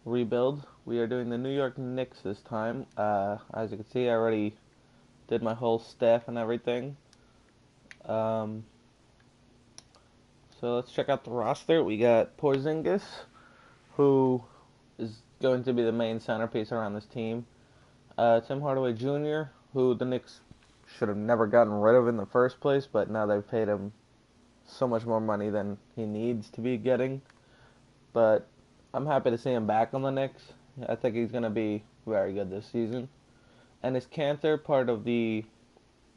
rebuild. We are doing the New York Knicks this time. As you can see, I already did my whole staff and everything. Um, so let's check out the roster. We got Porzingis, who is going to be the main centerpiece around this team. Tim Hardaway Jr., who the Knicks should have never gotten rid of in the first place, but now they've paid him so much more money than he needs to be getting. But I'm happy to see him back on the Knicks. I think he's going to be very good this season. And is Cantor part of the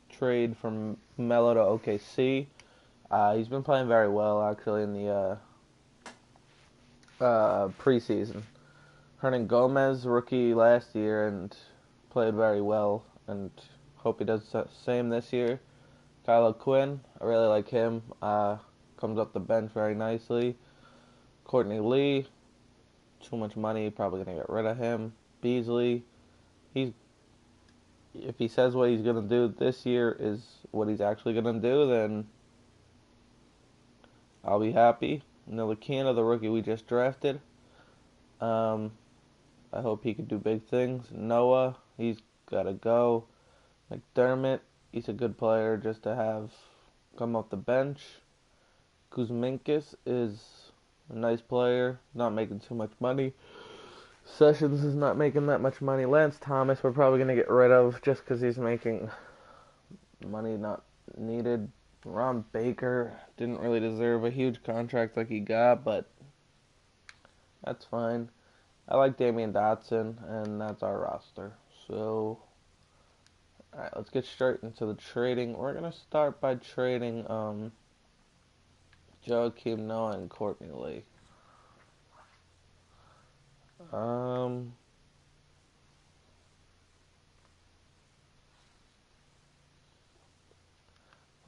trade from Melo to OKC? He's been playing very well actually in the preseason. Hernan Gomez, rookie last year, and played very well. And hope he does the same this year. Kylo Quinn, I really like him. Comes up the bench very nicely. Courtney Lee, too much money, probably gonna get rid of him. Beasley, he's if he says what he's gonna do this year is what he's actually gonna do, then I'll be happy. Ntilikina, the rookie we just drafted, um, I hope he can do big things. Noah, he's gotta go. McDermott, he's a good player just to have come off the bench. Kuzminkis is a nice player, not making too much money. Sessions is not making that much money. Lance Thomas, we're probably going to get rid of just because he's making money not needed. Ron Baker didn't really deserve a huge contract like he got, but that's fine. I like Damian Dotson, and that's our roster. So, alright, let's get straight into the trading. We're going to start by trading Joakim Noah and Courtney Lee.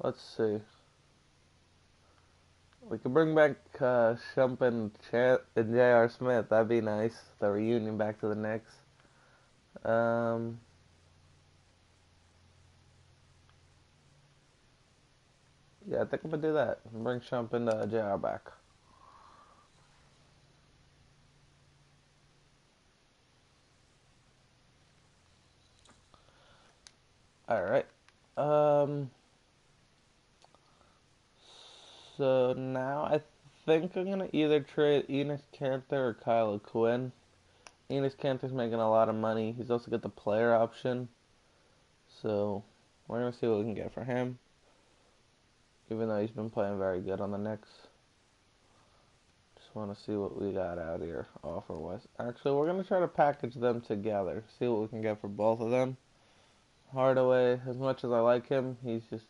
Let's see. We could bring back Shump and J.R. Smith. That'd be nice. The reunion back to the Knicks. Yeah, I think I'm gonna do that. Bring Shump and J.R. back. All right. Um. So now I think I'm gonna either trade Enes Kanter or Kyle Quinn. Enes Kanter's making a lot of money. He's also got the player option. So we're gonna see what we can get for him. Even though he's been playing very good on the Knicks. Just want to see what we got out here offer-wise. Actually, we're gonna try to package them together. See what we can get for both of them. Hardaway, as much as I like him, he's just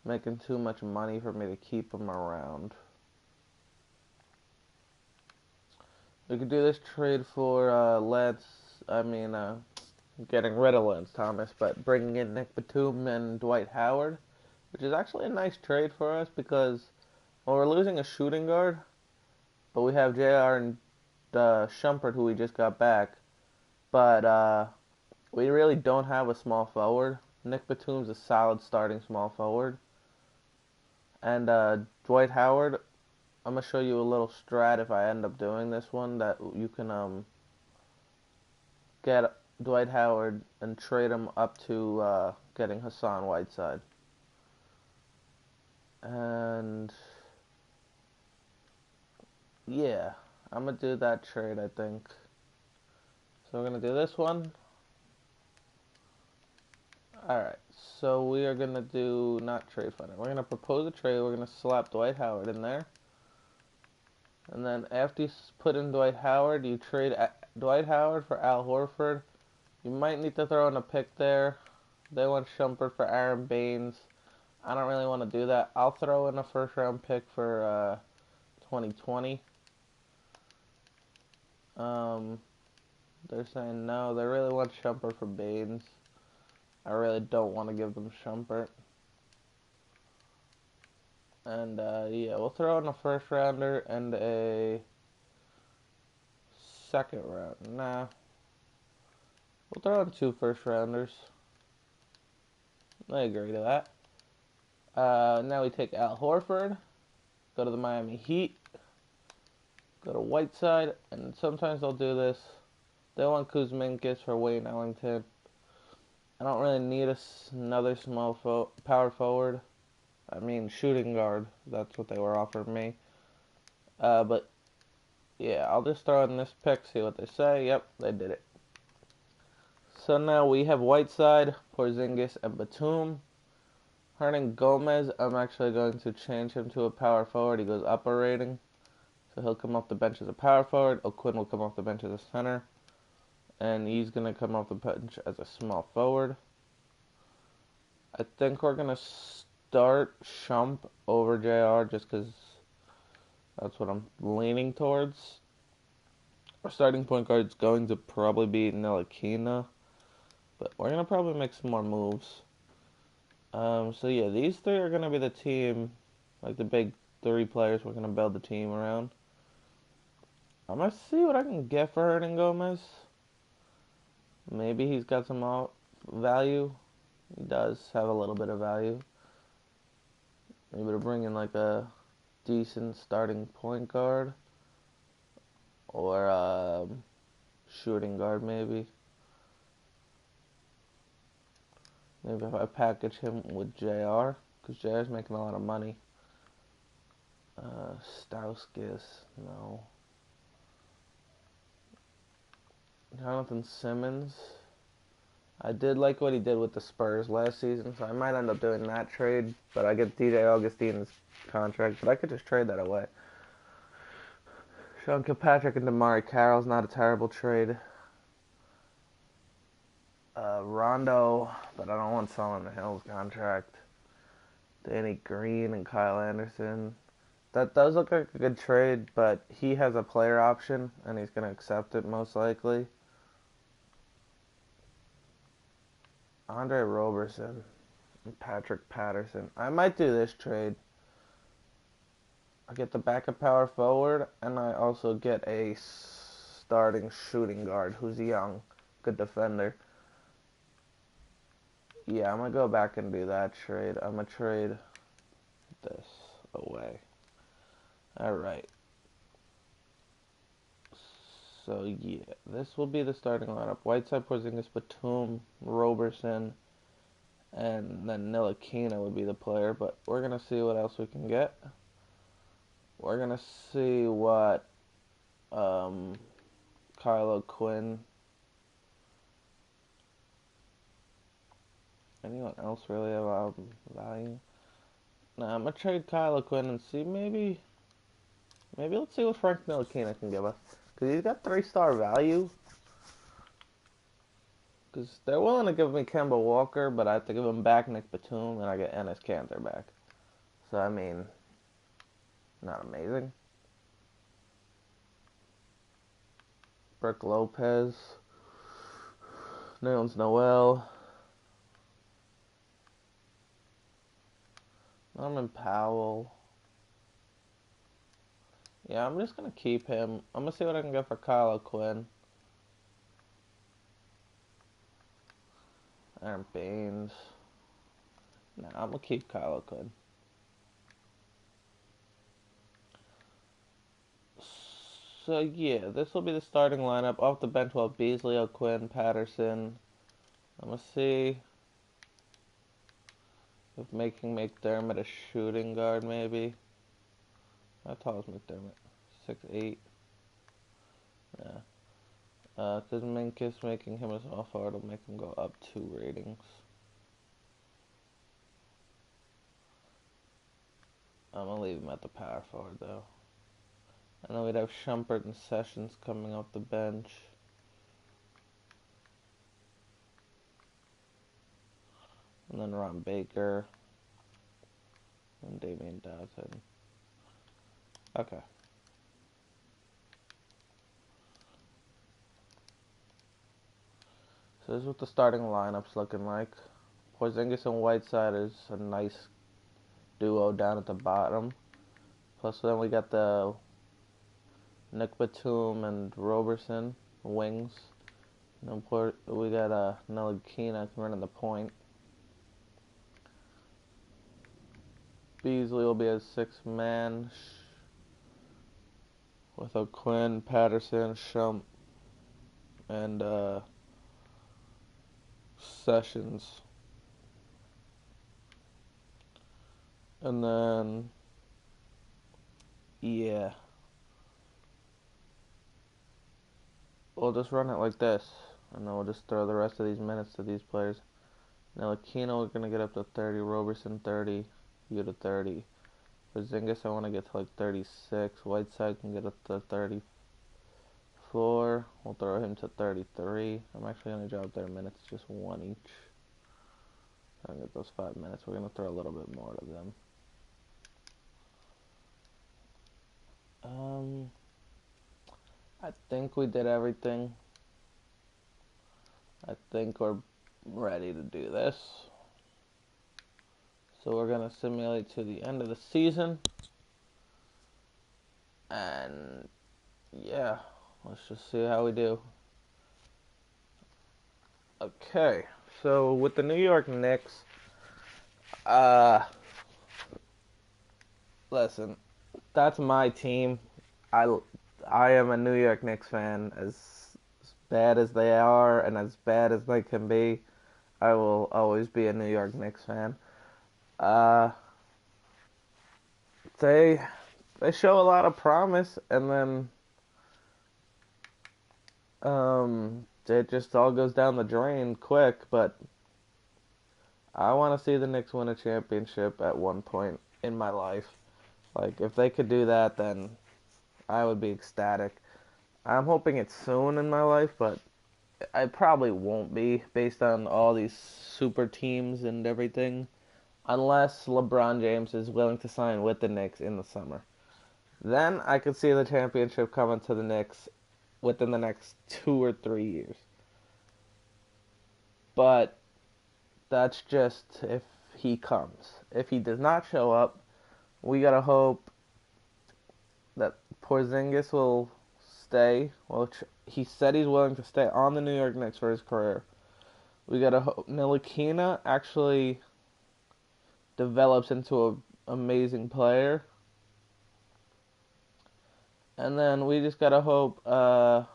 making too much money for me to keep him around. We could do this trade for getting rid of Lance Thomas, but bringing in Nick Batum and Dwight Howard, which is actually a nice trade for us because we're losing a shooting guard, but we have JR and Shumpert, who we just got back, but we really don't have a small forward. Nick Batum's a solid starting small forward. And Dwight Howard, I'm going to show you a little strat if I end up doing this one that you can get Dwight Howard and trade him up to getting Hassan Whiteside. And yeah, I'm going to do that trade, I think. So we're going to do this one. Alright, so we are going to do, not trade finder, we're going to propose a trade, we're going to slap Dwight Howard in there. And then after you put in Dwight Howard, you trade Dwight Howard for Al Horford. You might need to throw in a pick there. They want Shumpert for Aaron Baines. I don't really want to do that. I'll throw in a first round pick for 2020. They're saying no. They really want Shumpert for Baines. I really don't want to give them Shumpert. And yeah, we'll throw in a first rounder and a second round. Nah. We'll throw in 2 first rounders. I agree to that. Now we take Al Horford, go to the Miami Heat, Go to Whiteside, and sometimes they'll do this. They want Kuzminkis for Wayne Ellington. I don't really need another small power forward. I mean, shooting guard. That's what they were offering me. But yeah, I'll just throw in this pick, see what they say. Yep, they did it. So now we have Whiteside, Porzingis, and Batum. Hernan Gomez, I'm actually going to change him to a power forward. He goes up a rating. So he'll come off the bench as a power forward. O'Quinn will come off the bench as a center. And he's going to come off the bench as a small forward. I think we're going to start Shump over JR just because that's what I'm leaning towards. Our starting point guard is going to probably be Ntilikina, but we're going to probably make some more moves. So yeah, these three are going to be the team, like the big three players we're going to build the team around. I'm going to see what I can get for Hernan Gomez. Maybe he's got some value. He does have a little bit of value. Maybe to bring in like a decent starting point guard. Or shooting guard maybe. Maybe if I package him with JR, because JR's making a lot of money. Stauskas, no. Jonathan Simmons. I did like what he did with the Spurs last season, so I might end up doing that trade. But I get DJ Augustine's contract, but I could just trade that away. Sean Kilpatrick and Damari Carroll's not a terrible trade. Rondo, but I don't want Solomon Hill's contract. Danny Green and Kyle Anderson. That does look like a good trade, but he has a player option, and he's going to accept it most likely. Andre Roberson and Patrick Patterson. I might do this trade. I get the backup power forward, and I also get a starting shooting guard who's young, good defender. Yeah, I'm going to go back and do that trade. I'm going to trade this away. Alright. So, yeah, this will be the starting lineup. Whiteside, Porzingis, Batum, Roberson, and then Ntilikina would be the player. But we're going to see what else we can get. We're going to see what Kyle O'Quinn. Anyone else really have value? Nah, I'm going to trade Kyle O'Quinn and see maybe let's see what Frank Ntilikina can give us. Because he's got 3-star value. Because they're willing to give me Kemba Walker, but I have to give him back Nick Batum, and I get Enes Kanter back. So, I mean, not amazing. Brook Lopez. Nerlens Noel. Norman Powell. Yeah, I'm just going to keep him. I'm going to see what I can get for Kyle O'Quinn. Aaron Baines. Nah, I'm going to keep Kyle O'Quinn. So, yeah, this will be the starting lineup. Off the bench, we'll have Beasley, O'Quinn, Patterson. I'm going to see if making McDermott a shooting guard, maybe. How tall is McDermott? 6'8". Yeah. Because Minkus making him a small forward will make him go up 2 ratings. I'm going to leave him at the power forward, though. And then we'd have Shumpert and Sessions coming off the bench. And then Ron Baker. And Damian Dawson. Okay. So this is what the starting lineup's looking like. Porzingis and Whiteside is a nice duo down at the bottom. Plus then we got the Nick Batum and Roberson wings. And then we got Ntilikina running the point. Beasley will be a 6-man. with O'Quinn, Patterson, Shump, and Sessions. And then, yeah, we'll just run it like this. And then we'll just throw the rest of these minutes to these players. Now, Aquino, we're going to get up to 30. Roberson, 30. You to 30. Porzingis, I want to get to like 36. Whiteside can get up to 34. We'll throw him to 33. I'm actually going to drop their minutes just one each. I get those 5 minutes. We're going to throw a little bit more to them. I think we did everything. I think we're ready to do this. So we're going to simulate to the end of the season. And yeah, let's just see how we do. Okay, so with the New York Knicks, listen, that's my team. I am a New York Knicks fan. As bad as they are and as bad as they can be, I will always be a New York Knicks fan. They show a lot of promise, and then it just all goes down the drain quick. But I want to see the Knicks win a championship at one point in my life. Like, if they could do that, then I would be ecstatic. I'm hoping it's soon in my life, but I probably won't be based on all these super teams and everything, unless LeBron James is willing to sign with the Knicks in the summer. Then I could see the championship coming to the Knicks within the next 2 or 3 years. But that's just if he comes. If he does not show up, we gotta hope that Porzingis will stay. Well, he said he's willing to stay on the New York Knicks for his career. We gotta hope Ntilikina actually develops into an amazing player. And then we just gotta hope all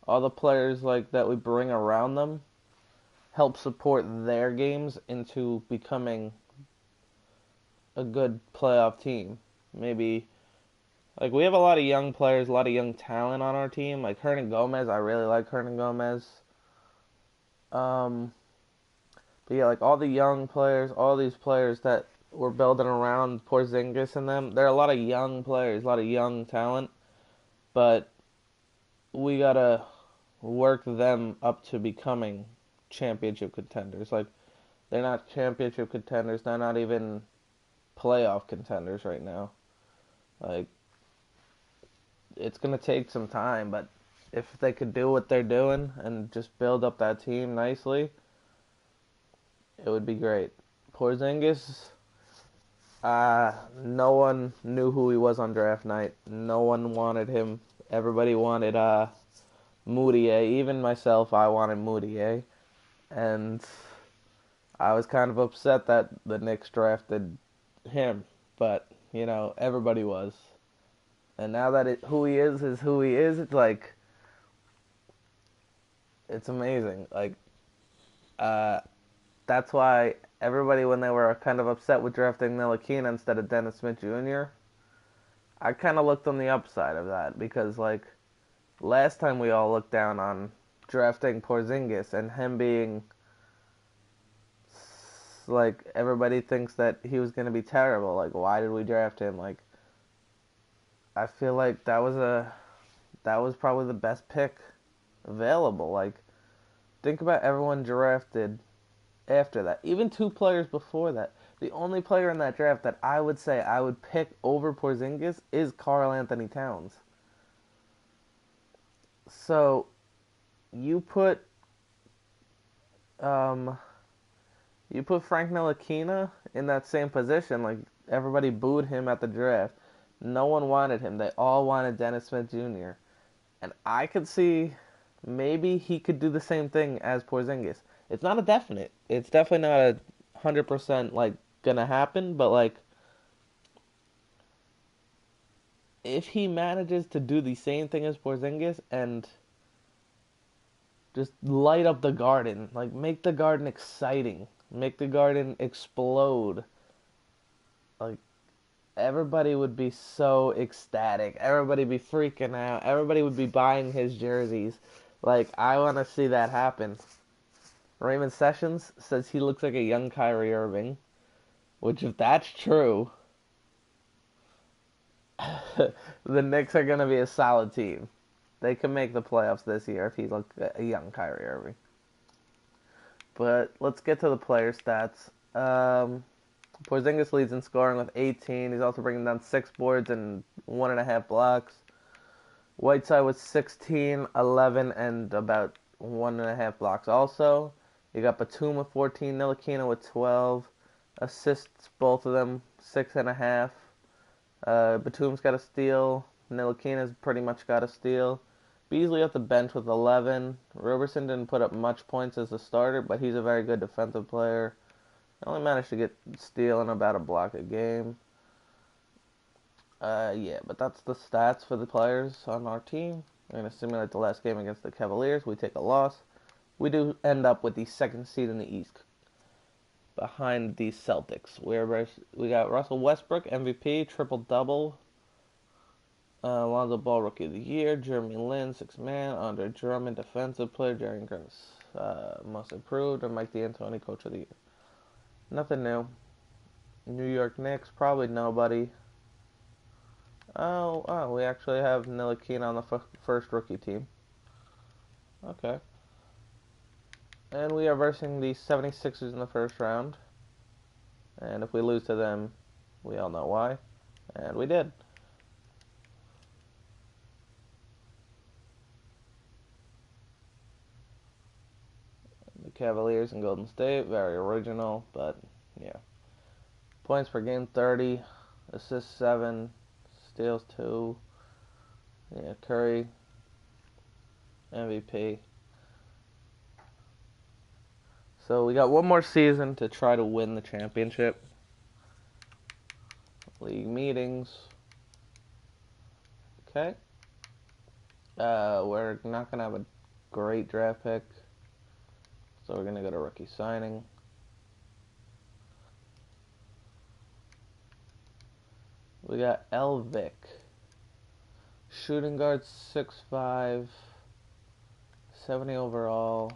the players like that we bring around them help support their games into becoming a good playoff team. Maybe like we have a lot of young players, a lot of young talent on our team. Like Hernan Gomez, I really like Hernan Gomez. But yeah, like all the young players, all these players that we're building around Porzingis and them, there are a lot of young players, a lot of young talent. But we gotta work them up to becoming championship contenders. Like they're not championship contenders. They're not even playoff contenders right now. Like it's gonna take some time, but if they could do what they're doing and just build up that team nicely, it would be great. Porzingis, no one knew who he was on draft night. No one wanted him. Everybody wanted Moutier. Even myself, I wanted Moutier. And I was kind of upset that the Knicks drafted him. But, everybody was. And now that who he is who he is, it's like, it's amazing. Like, that's why everybody, when they were kind of upset with drafting Ntilikina instead of Dennis Smith Jr., I kind of looked on the upside of that because, like, last time we all looked down on drafting Porzingis and him being, like, everybody thinks that he was going to be terrible. Like, why did we draft him? Like, I feel like that was probably the best pick available. Like, think about everyone drafted after that. Even 2 players before that. The only player in that draft that I would say I would pick over Porzingis is Karl Anthony Towns. So you put Frank Ntilikina in that same position. Like everybody booed him at the draft. No one wanted him. They all wanted Dennis Smith Jr. And I could see maybe he could do the same thing as Porzingis. It's not a definite. It's definitely not 100% like gonna happen, but like if he manages to do the same thing as Porzingis and just light up the garden, like make the garden exciting, make the garden explode, like everybody would be so ecstatic. Everybody would be freaking out. Everybody would be buying his jerseys. Like, I want to see that happen. Raymond Sessions says he looks like a young Kyrie Irving, which, if that's true, the Knicks are going to be a solid team. They can make the playoffs this year if he looks a young Kyrie Irving. But let's get to the player stats. Porzingis leads in scoring with 18. He's also bringing down 6 boards and 1.5 blocks. Whiteside with 16, 11, and about 1.5 blocks also. You got Batum with 14, Ntilikina with 12. Assists, both of them, 6.5. Batum's got a steal. Ntilikina's pretty much got a steal. Beasley off the bench with 11. Roberson didn't put up much points as a starter, but he's a very good defensive player. He only managed to get steal and about a block a game. Yeah, but that's the stats for the players on our team. We're going to simulate the last game against the Cavaliers. We take a loss. We do end up with the second seed in the East, behind the Celtics. We got Russell Westbrook, MVP, triple-double. Lonzo Ball, Rookie of the Year. Jeremy Lin, 6-man. Andre Drummond, Defensive Player. Jaren Grant's Most Improved. And Mike D'Antoni, Coach of the Year. Nothing new. New York Knicks, probably nobody. Oh, we actually have Ntilikina on the first rookie team. Okay. And we are versing the 76ers in the first round. And if we lose to them, we all know why. And we did. The Cavaliers and Golden State, very original, but yeah. Points per game, 30. Assists, 7. Steals, 2. Yeah, Curry, MVP. So we got one more season to try to win the championship. League meetings. Okay. We're not going to have a great draft pick. So we're going to go to rookie signing. We got Elvick. Shooting guard, 6'5", 70 overall.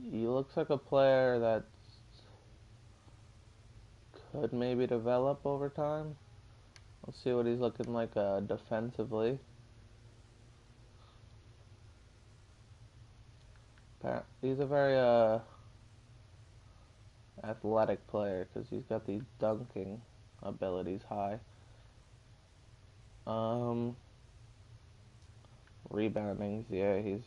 He looks like a player that could maybe develop over time. Let's see what he's looking like defensively. He's a very athletic player because he's got these dunking abilities high. Rebounding, yeah, he's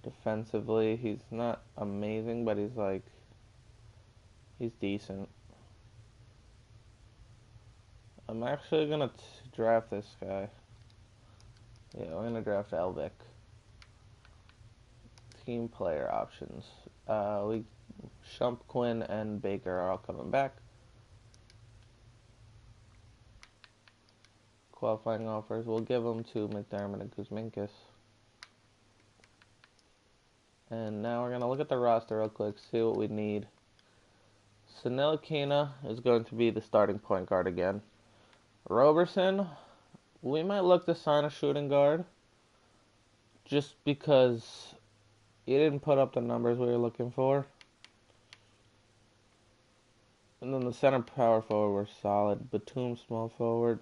defensively, he's not amazing, but he's decent. I'm actually gonna draft this guy. Yeah, we're gonna draft Elvick. Team player options. Shump, Quinn, and Baker are all coming back. Qualifying offers, we'll give them to McDermott and Kuzminkis. And now we're going to look at the roster real quick, see what we need. So Ntilikina is going to be the starting point guard again. Roberson, we might look to sign a shooting guard, just because he didn't put up the numbers we were looking for. And then the center power forward were solid. Batum small forward.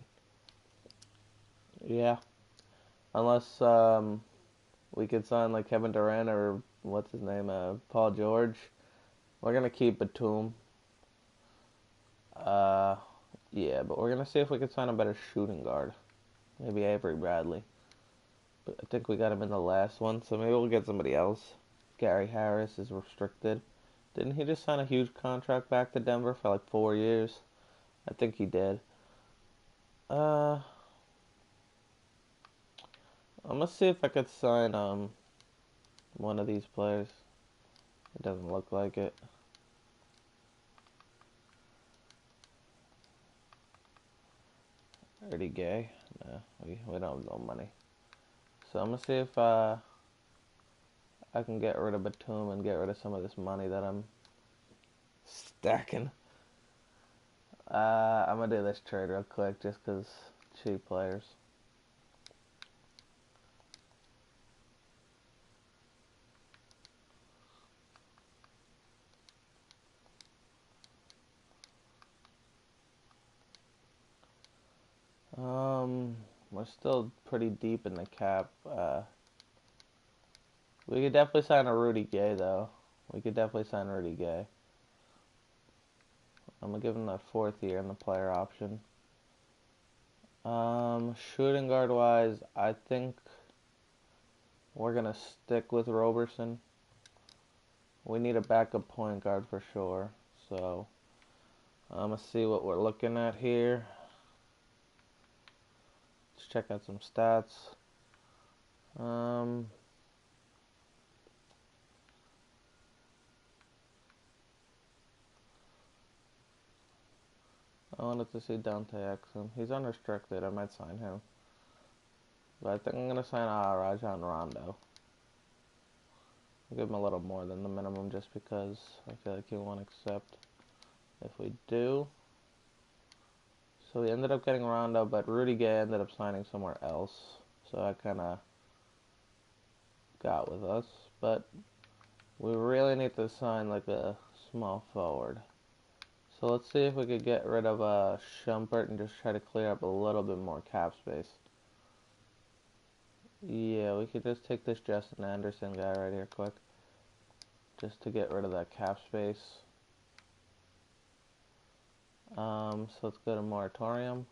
Yeah. Unless we could sign like Kevin Durant or what's his name, Paul George. We're gonna keep Batum. Yeah, but we're gonna see if we can sign a better shooting guard. Maybe Avery Bradley. But I think we got him in the last one, so maybe we'll get somebody else. Gary Harris is restricted. Didn't he just sign a huge contract back to Denver for like 4 years? I think he did. I'm gonna see if I could sign one of these players. It doesn't look like it. Pretty gay. No, we don't have no money. So I'm gonna see if I can get rid of Batum and get rid of some of this money that I'm stacking. I'm gonna do this trade real quick just 'cause cheap players. We're still pretty deep in the cap. We could definitely sign a Rudy Gay though. We could definitely sign Rudy Gay. I'm gonna give him the 4th year in the player option. Shooting guard wise, I think we're gonna stick with Roberson. We need a backup point guard for sure. So I'm gonna see what we're looking at here. Let's check out some stats. I wanted to see Dante Exum. He's unrestricted. I might sign him. But I think I'm going to sign Rajon Rondo. I'll give him a little more than the minimum just because I feel like he won't accept if we do. So we ended up getting Rondo, but Rudy Gay ended up signing somewhere else. So that kind of got with us. But we really need to sign like a small forward. So let's see if we could get rid of Shumpert and just try to clear up a little bit more cap space. Yeah, we could just take this Justin Anderson guy right here quick. Just to get rid of that cap space. So let's go to moratorium.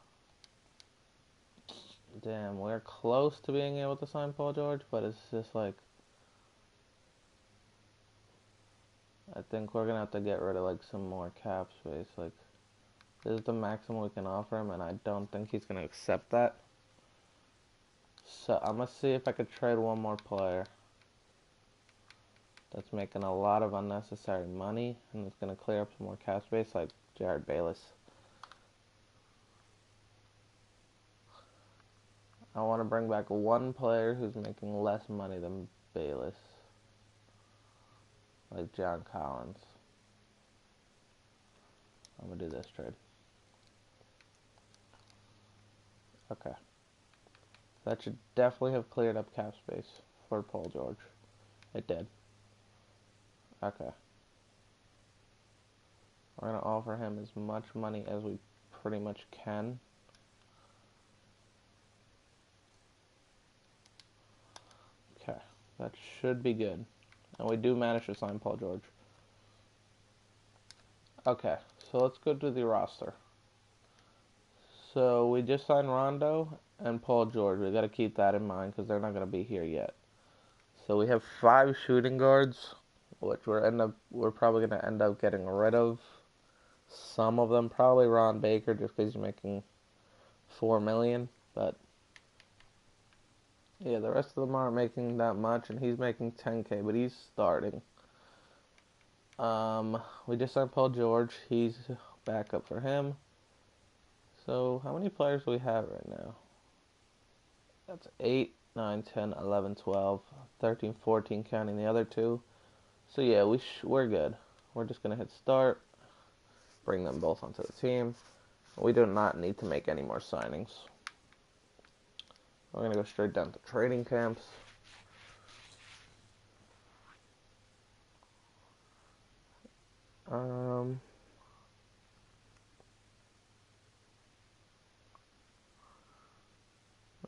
Damn, we're close to being able to sign Paul George, but it's just like, I think we're gonna have to get rid of like some more cap space. Like, this is the maximum we can offer him, and I don't think he's gonna accept that. So I'm gonna see if I could trade one more player that's making a lot of unnecessary money and it's gonna clear up some more cap space, like Jared Bayless. I want to bring back one player who's making less money than Bayless, like John Collins. I'm gonna do this trade. Okay. That should definitely have cleared up cap space for Paul George. It did. Okay. We're gonna offer him as much money as we pretty much can. Okay. That should be good. And we do manage to sign Paul George. Okay, so let's go to the roster. So we just signed Rondo and Paul George. We got to keep that in mind because they're not going to be here yet. So we have 5 shooting guards, which we're probably going to end up getting rid of. Some of them, probably Ron Baker, just because he's making $4 million. But yeah, the rest of them aren't making that much, and he's making $10K, but he's starting. We just signed Paul George. He's backup for him. So how many players do we have right now? That's 8, 9, 10, 11, 12, 13, 14, counting the other 2. So yeah, we're good. We're just going to hit start, bring them both onto the team. We do not need to make any more signings. We're going to go straight down to training camps.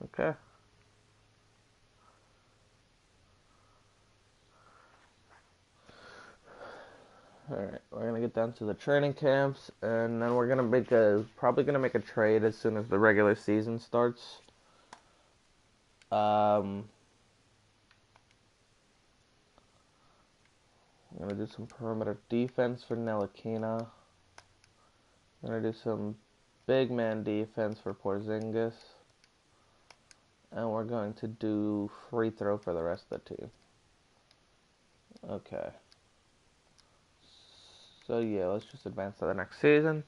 Okay. Alright, we're going to get down to the training camps, and then we're going to probably going to make a trade as soon as the regular season starts. I'm going to do some perimeter defense for Ntilikina. I'm going to do some big man defense for Porzingis. And we're going to do free throw for the rest of the team. Okay. So yeah, let's just advance to the next season.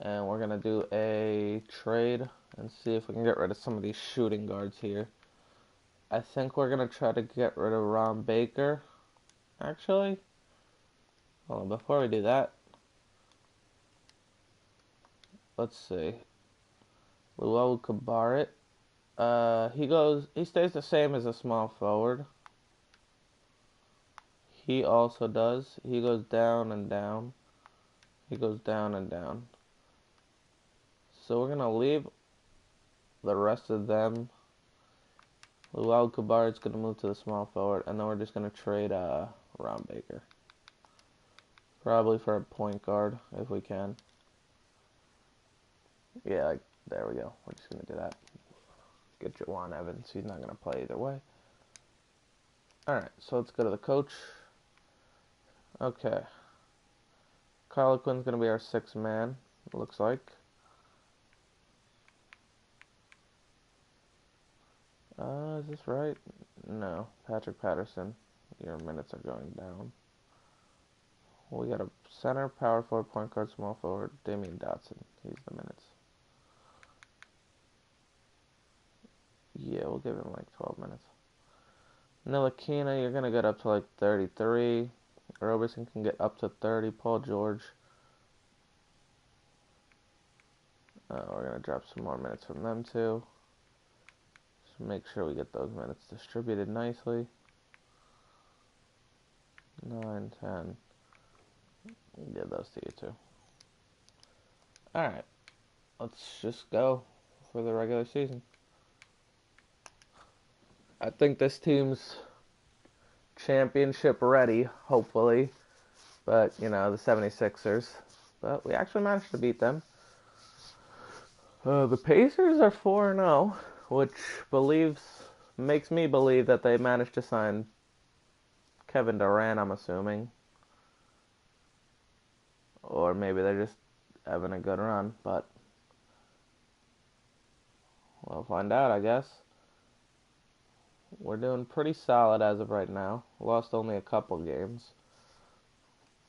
And we're going to do a trade and see if we can get rid of some of these shooting guards here. I think we're going to try to get rid of Ron Baker, actually. Hold on, before we do that, let's see. Luau Cabaret. He stays the same as a small forward. He also does. He goes down and down. He goes down and down. So we're going to leave the rest of them. Luau Cabaret's going to move to the small forward, and then we're just going to trade Ron Baker. Probably for a point guard, if we can. Yeah, like, there we go. We're just going to do that. Get Jawan Evans. He's not going to play either way. Alright, so let's go to the coach. Okay. Harlequin's going to be our sixth man, it looks like. Is this right? No. Patrick Patterson, your minutes are going down. We got a center, power forward, point guard, small forward, Damian Dotson. He's the minutes. Yeah, we'll give him like 12 minutes. Ntilikina, you're going to get up to like 33. Roberson can get up to 30. Paul George. We're going to drop some more minutes from them too. Just make sure we get those minutes distributed nicely. 9, 10. Give those to you too. Alright. Let's just go for the regular season. I think this team's championship ready, hopefully. But, you know, the 76ers. But we actually managed to beat them. The Pacers are 4-0, which makes me believe that they managed to sign Kevin Durant, I'm assuming. Or maybe they're just having a good run, but we'll find out, I guess. We're doing pretty solid as of right now. Lost only a couple games,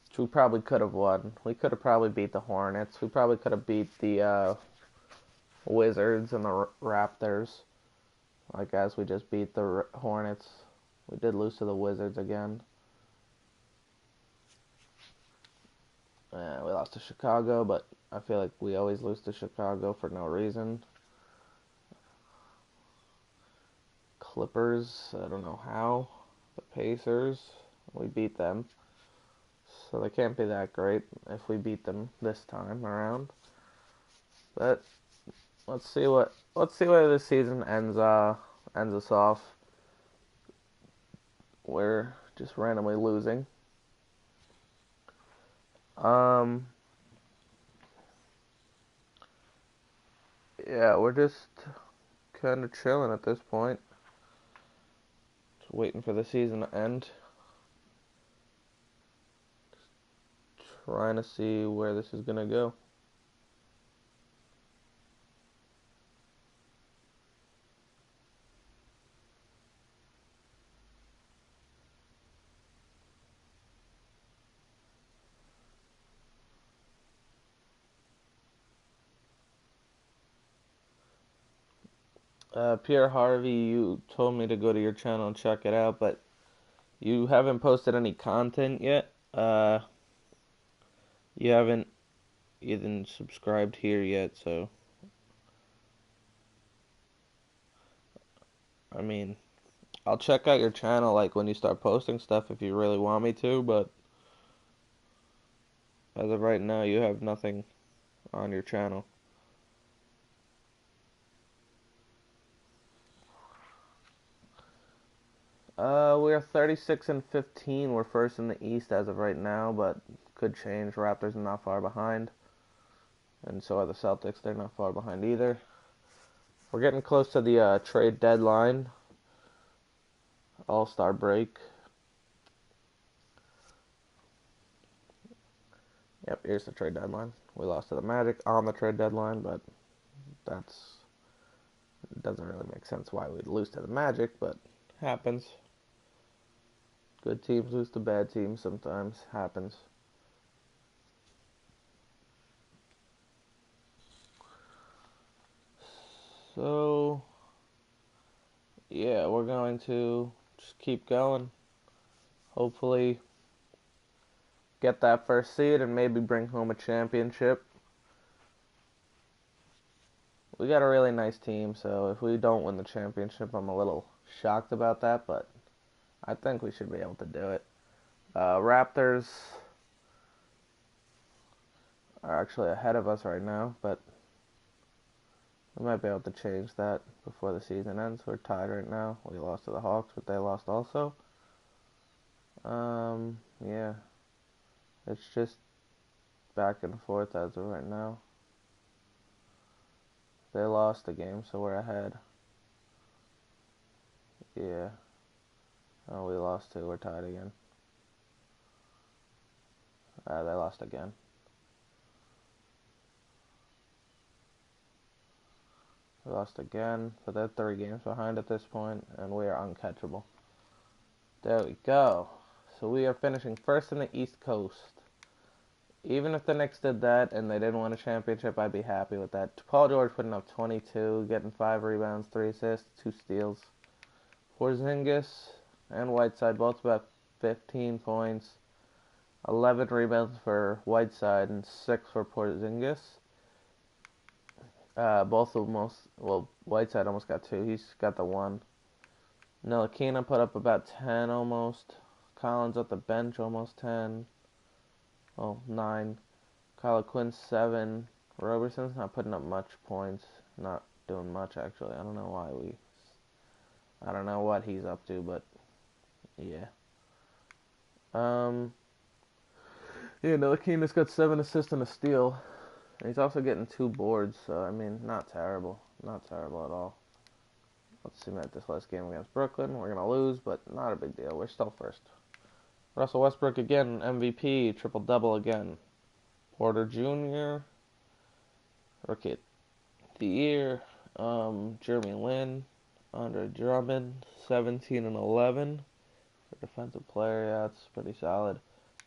which we probably could have won. We could have probably beat the Hornets. We probably could have beat the Wizards and the Raptors. Like, as we just beat the Hornets. We did lose to the Wizards again. We lost to Chicago, but I feel like we always lose to Chicago for no reason. Clippers, I don't know how. The Pacers, we beat them. So they can't be that great if we beat them this time around. But let's see where this season ends us off. We're just randomly losing. Yeah, we're just kind of chilling at this point. Just waiting for the season to end. Just trying to see where this is gonna go. Pierre Harvey, you told me to go to your channel and check it out, but you haven't posted any content yet. You haven't even subscribed here yet, so I mean, I'll check out your channel like when you start posting stuff if you really want me to, but as of right now, you have nothing on your channel. We're 36-15. We're first in the East as of right now, but could change. Raptors are not far behind, and so are the Celtics. They're not far behind either. We're getting close to the trade deadline, All-Star break. Yep, here's the trade deadline. We lost to the Magic on the trade deadline, but it doesn't really make sense why we'd lose to the Magic, but happens. Good teams lose to bad teams sometimes. Happens. So, yeah, we're going to just keep going. Hopefully, get that first seed and maybe bring home a championship. We got a really nice team, so if we don't win the championship, I'm a little shocked about that, but I think we should be able to do it. Raptors are actually ahead of us right now, but we might be able to change that before the season ends. We're tied right now. We lost to the Hawks, but they lost also. Yeah. It's just back and forth as of right now. They lost the game, so we're ahead. Yeah. Oh, we lost too. We're tied again. They lost again. We lost again, but they're 3 games behind at this point, and we are uncatchable. There we go. So we are finishing first in the East Coast. Even if the Knicks did that and they didn't win a championship, I'd be happy with that. Paul George putting up 22, getting 5 rebounds, 3 assists, 2 steals. Porzingis and Whiteside both about 15 points, 11 rebounds for Whiteside and 6 for Porzingis. Both almost, well, Whiteside almost got 2. He's got the 1. Ntilikina put up about 10 almost. Collins at the bench almost 10. Well, 9. Kyle Quinn 7. Roberson's not putting up much points. Not doing much actually. I don't know what he's up to, but yeah. Yeah, Ntilikina's got 7 assists and a steal. He's also getting 2 boards, so I mean, not terrible. Not terrible at all. Let's simulate this last game against Brooklyn. We're going to lose, but not a big deal. We're still first. Russell Westbrook again, MVP, triple-double again. Porter Jr., Rookie of the Year. Jeremy Lin, Andre Drummond, 17 and 11. For defensive player, yeah, that's pretty solid.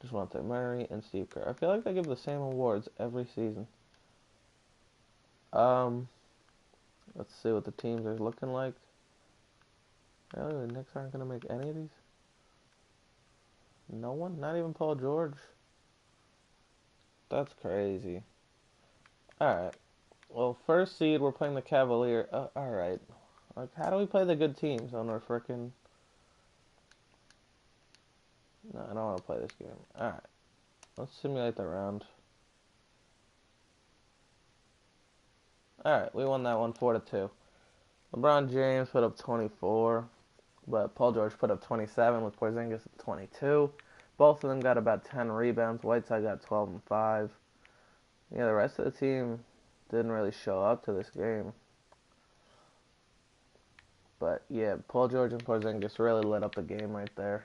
DeJounte Murray and Steve Kerr. I feel like they give the same awards every season. Let's see what the teams are looking like. Really, the Knicks aren't going to make any of these? No one? Not even Paul George? That's crazy. Alright. Well, first seed, we're playing the Cavaliers. Alright. Like, how do we play the good teams on our frickin'... No, I don't want to play this game. Alright. Let's simulate the round. Alright, we won that one 4-2. LeBron James put up 24, but Paul George put up 27 with Porzingis at 22. Both of them got about 10 rebounds. Whiteside got 12 and 5. Yeah, the rest of the team didn't really show up to this game. But yeah, Paul George and Porzingis really lit up the game right there.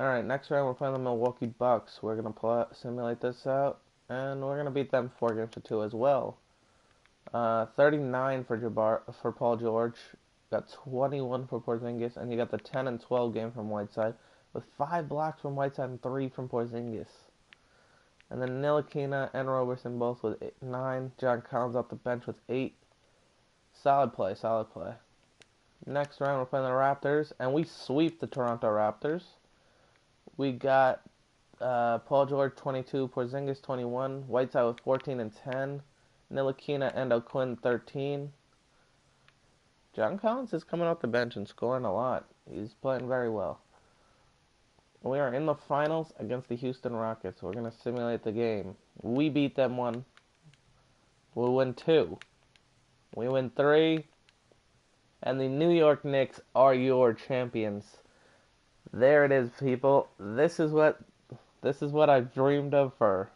Alright, next round we're playing the Milwaukee Bucks. We're going to simulate this out, and we're going to beat them 4-2 as well. 39 for Paul George, got 21 for Porzingis, and you got the 10 and 12 game from Whiteside, with 5 blocks from Whiteside and 3 from Porzingis. And then Ntilikina and Roberson both with 9. John Collins off the bench with 8. Solid play, solid play. Next round we're playing the Raptors, and we sweep the Toronto Raptors. We got Paul George 22, Porzingis 21, Whiteside with 14 and 10. Ntilikina and O'Quinn 13. John Collins is coming off the bench and scoring a lot. He's playing very well. We are in the finals against the Houston Rockets. We're going to simulate the game. We beat them 1. We win 2. We win 3. And the New York Knicks are your champions. There it is, people. This is what I've dreamed of for...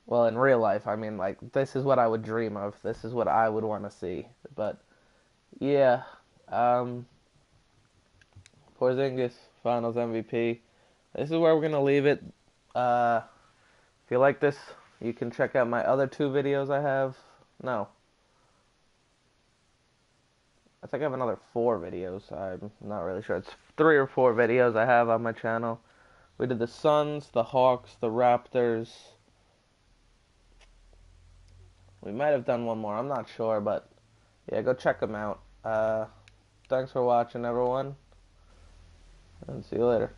Well, in real life, I mean, like, this is what I would dream of. This is what I would want to see. But, yeah. Porzingis, Finals MVP. This is where we're going to leave it. If you like this, you can check out my other 2 videos I have. No. I think I have another 4 videos. I'm not really sure. It's 3 or 4 videos I have on my channel. We did the Suns, the Hawks, the Raptors... We might have done one more. I'm not sure, but yeah, go check them out. Thanks for watching, everyone, and see you later.